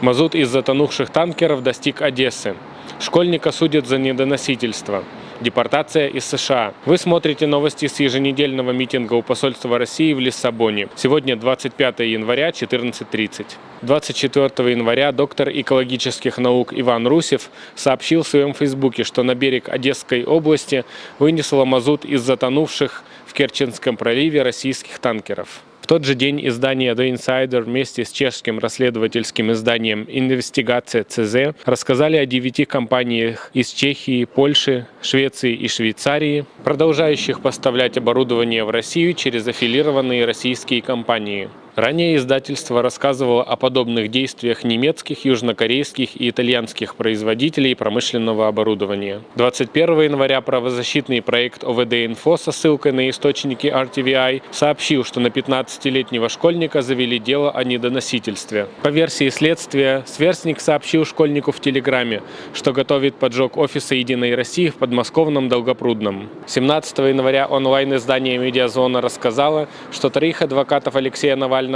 Мазут из затонувших танкеров достиг Одессы. Школьника судят за недоносительство. Депортация из США. Вы смотрите новости с еженедельного митинга у посольства России в Лиссабоне. Сегодня 25 января, 14:30. 24 января доктор экологических наук Иван Русев сообщил в своем фейсбуке, что на берег Одесской области вынесло мазут из затонувших в Керченском проливе российских танкеров. В тот же день издание The Insider вместе с чешским расследовательским изданием «Инвестигация ЦЗ» рассказали о 9 компаниях из Чехии, Польши, Швеции и Швейцарии, продолжающих поставлять оборудование в Россию через аффилированные российские компании. Ранее издательство рассказывало о подобных действиях немецких, южнокорейских и итальянских производителей промышленного оборудования. 21 января правозащитный проект ОВД-Инфо со ссылкой на источники RTVI сообщил, что на 15-летнего школьника завели дело о недоносительстве. По версии следствия, сверстник сообщил школьнику в Телеграме, что готовит поджог офиса «Единой России» в подмосковном Долгопрудном. 17 января онлайн-издание «Медиазона» рассказало, что 3 адвокатов Алексея Навального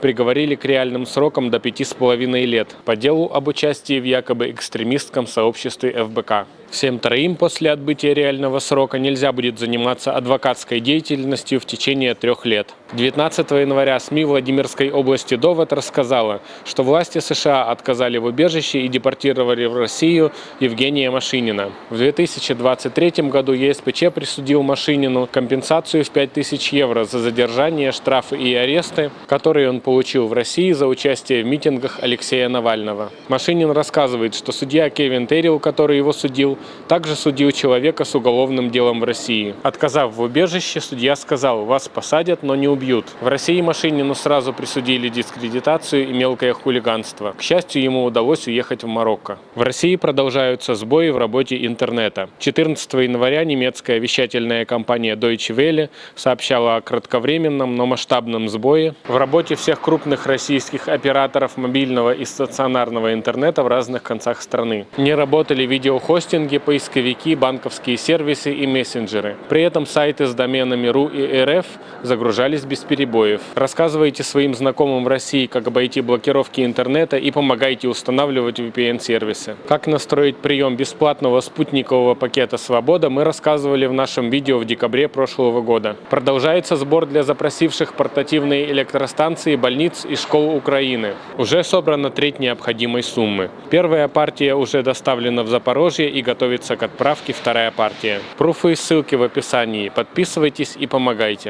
приговорили к реальным срокам до 5,5 лет по делу об участии в якобы экстремистском сообществе ФБК. Всем троим после отбытия реального срока нельзя будет заниматься адвокатской деятельностью в течение 3 лет. 19 января СМИ Владимирской области «Довод» рассказала, что власти США отказали в убежище и депортировали в Россию Евгения Машинина. В 2023 году ЕСПЧ присудил Машинину компенсацию в 5000 евро за задержание, штрафы и аресты, которые он получил в России за участие в митингах Алексея Навального. Машинин рассказывает, что судья Кевин Террилл, который его судил, также судил человека с уголовным делом в России. Отказав в убежище, судья сказал: «Вас посадят, но не убьют». В России Машинину сразу присудили дискредитацию и мелкое хулиганство. К счастью, ему удалось уехать в Марокко. В России продолжаются сбои в работе интернета. 14 января немецкая вещательная компания Deutsche Welle сообщала о кратковременном, но масштабном сбое в работе всех крупных российских операторов мобильного и стационарного интернета в разных концах страны. Не работали видеохостинги, поисковики, банковские сервисы и мессенджеры. При этом сайты с доменами .ru и .rf загружались без перебоев. Рассказывайте своим знакомым в России, как обойти блокировки интернета, и помогайте устанавливать VPN-сервисы. Как настроить прием бесплатного спутникового пакета «Свобода» мы рассказывали в нашем видео в декабре прошлого года. Продолжается сбор для запросивших портативные электростанции больниц и школ Украины. Уже собрана треть необходимой суммы. Первая партия уже доставлена в Запорожье и готовится к отправке вторая партия. Пруфы и ссылки в описании. Подписывайтесь и помогайте.